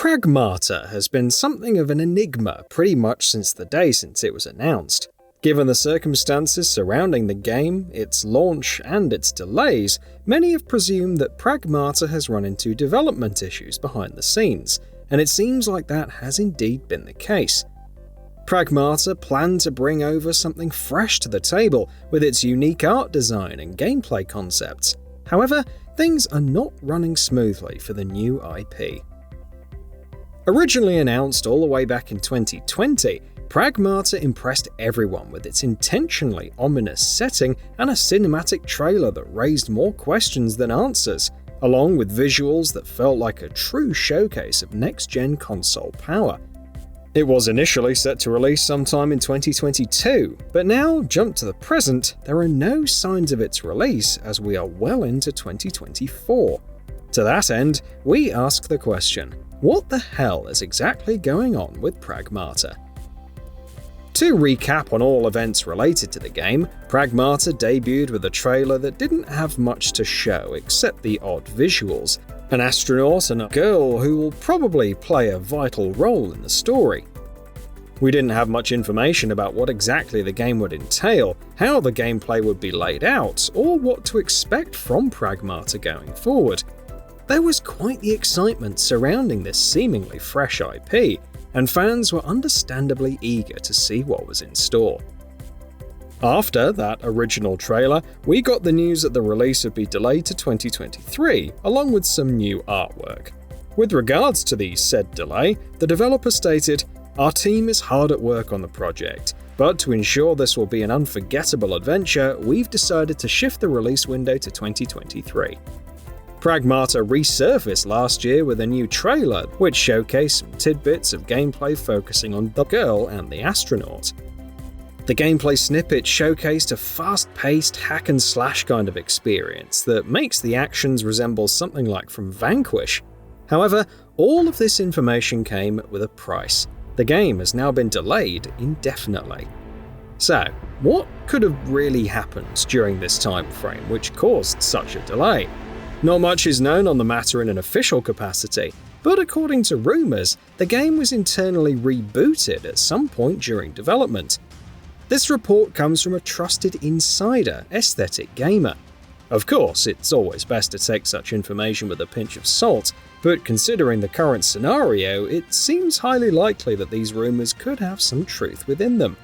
Pragmata has been something of an enigma pretty much since the day since it was announced. Given the circumstances surrounding the game, its launch, and its delays, many have presumed that Pragmata has run into development issues behind the scenes, and it seems like that has indeed been the case. Pragmata planned to bring over something fresh to the table with its unique art design and gameplay concepts. However, things are not running smoothly for the new IP. Originally announced all the way back in 2020, Pragmata impressed everyone with its intentionally ominous setting and a cinematic trailer that raised more questions than answers, along with visuals that felt like a true showcase of next-gen console power. It was initially set to release sometime in 2022, but now, jump to the present, there are no signs of its release as we are well into 2024. To that end, we ask the question, what the hell is exactly going on with Pragmata? To recap on all events related to the game, Pragmata debuted with a trailer that didn't have much to show except the odd visuals, an astronaut and a girl who will probably play a vital role in the story. We didn't have much information about what exactly the game would entail, how the gameplay would be laid out, or what to expect from Pragmata going forward. There was quite the excitement surrounding this seemingly fresh IP, and fans were understandably eager to see what was in store. After that original trailer, we got the news that the release would be delayed to 2023, along with some new artwork. With regards to the said delay, the developer stated, "Our team is hard at work on the project, but to ensure this will be an unforgettable adventure, we've decided to shift the release window to 2023. Pragmata resurfaced last year with a new trailer, which showcased some tidbits of gameplay focusing on the girl and the astronaut. The gameplay snippet showcased a fast-paced hack-and-slash kind of experience that makes the actions resemble something like from Vanquish. However, all of this information came with a price. The game has now been delayed indefinitely. So, what could have really happened during this time frame which caused such a delay? Not much is known on the matter in an official capacity, but according to rumours, the game was internally rebooted at some point during development. This report comes from a trusted insider, Aesthetic Gamer. Of course, it's always best to take such information with a pinch of salt, but considering the current scenario, it seems highly likely that these rumours could have some truth within them.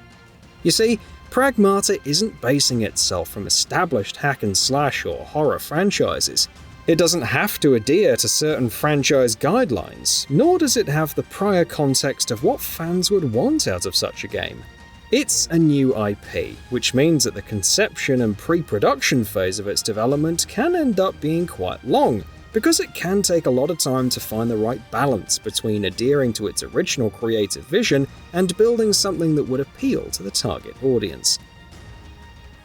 You see, Pragmata isn't basing itself from established hack-and-slash or horror franchises. It doesn't have to adhere to certain franchise guidelines, nor does it have the prior context of what fans would want out of such a game. It's a new IP, which means that the conception and pre-production phase of its development can end up being quite long, because it can take a lot of time to find the right balance between adhering to its original creative vision and building something that would appeal to the target audience.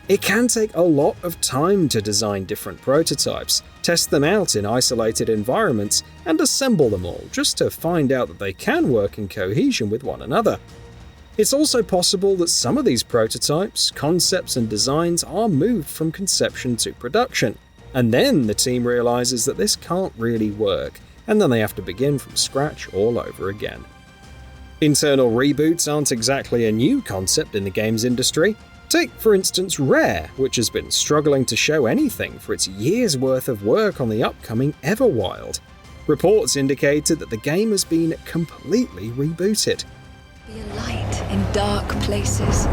It can take a lot of time to design different prototypes, test them out in isolated environments, and assemble them all just to find out that they can work in cohesion with one another. It's also possible that some of these prototypes, concepts, and designs are moved from conception to production, and then the team realizes that this can't really work, and then they have to begin from scratch all over again. Internal reboots aren't exactly a new concept in the games industry. Take, for instance, Rare, which has been struggling to show anything for its years' worth of work on the upcoming Everwild. Reports indicated that the game has been completely rebooted. Be a light in dark places.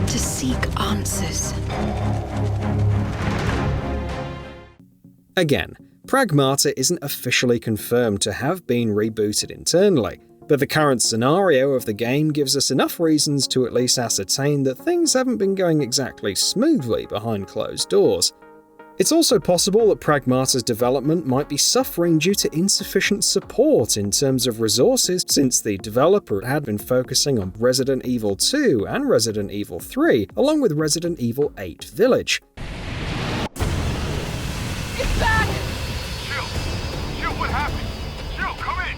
To seek answers. Again, Pragmata isn't officially confirmed to have been rebooted internally, but the current scenario of the game gives us enough reasons to at least ascertain that things haven't been going exactly smoothly behind closed doors. It's also possible that Pragmata's development might be suffering due to insufficient support in terms of resources, since the developer had been focusing on Resident Evil 2 and Resident Evil 3, along with Resident Evil 8 Village. It's back! Jill! Jill, what happened? Jill, come in!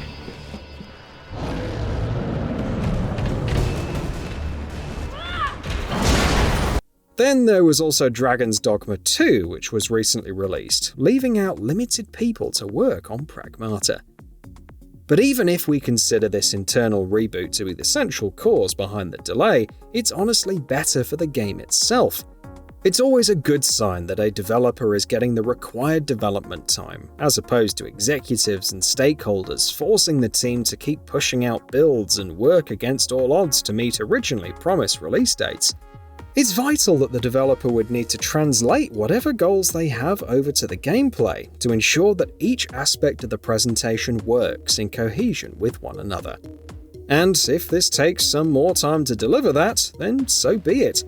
Then there was also Dragon's Dogma 2, which was recently released, leaving out limited people to work on Pragmata. But even if we consider this internal reboot to be the central cause behind the delay, it's honestly better for the game itself. It's always a good sign that a developer is getting the required development time, as opposed to executives and stakeholders forcing the team to keep pushing out builds and work against all odds to meet originally promised release dates. It's vital that the developer would need to translate whatever goals they have over to the gameplay to ensure that each aspect of the presentation works in cohesion with one another. And if this takes some more time to deliver that, then so be it.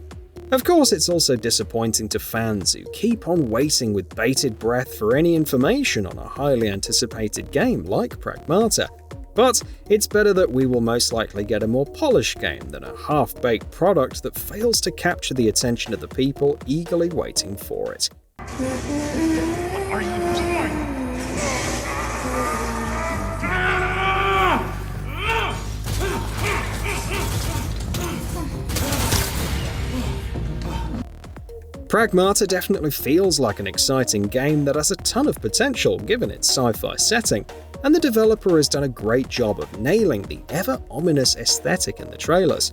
Of course, it's also disappointing to fans who keep on waiting with bated breath for any information on a highly anticipated game like Pragmata. But it's better that we will most likely get a more polished game than a half-baked product that fails to capture the attention of the people eagerly waiting for it. What are you doing? Pragmata definitely feels like an exciting game that has a ton of potential given its sci-fi setting, and the developer has done a great job of nailing the ever-ominous aesthetic in the trailers.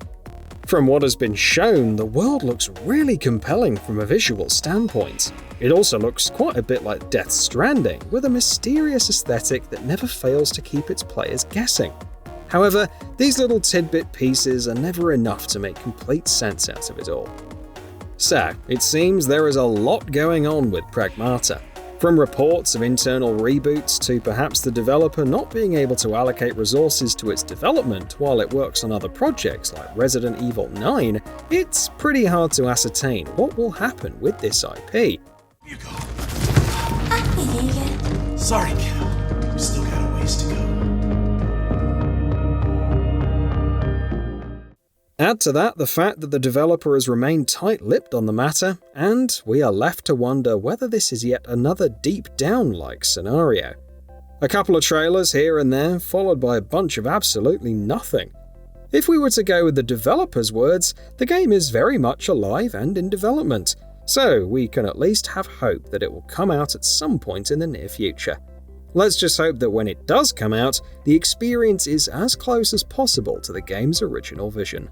From what has been shown, the world looks really compelling from a visual standpoint. It also looks quite a bit like Death Stranding, with a mysterious aesthetic that never fails to keep its players guessing. However, these little tidbit pieces are never enough to make complete sense out of it all. So, it seems there is a lot going on with Pragmata. From reports of internal reboots to perhaps the developer not being able to allocate resources to its development while it works on other projects like Resident Evil 9, it's pretty hard to ascertain what will happen with this IP. You go. Sorry, kiddo. We've still got a ways to go. Add to that the fact that the developer has remained tight-lipped on the matter, and we are left to wonder whether this is yet another Deep Down-like scenario. A couple of trailers here and there, followed by a bunch of absolutely nothing. If we were to go with the developer's words, the game is very much alive and in development, so we can at least have hope that it will come out at some point in the near future. Let's just hope that when it does come out, the experience is as close as possible to the game's original vision.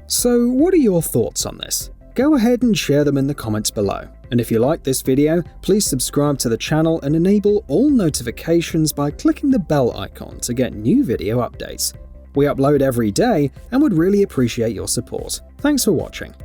So what are your thoughts on this? Go ahead and share them in the comments below. And if you like this video, please subscribe to the channel and enable all notifications by clicking the bell icon to get new video updates. We upload every day and would really appreciate your support. Thanks for watching.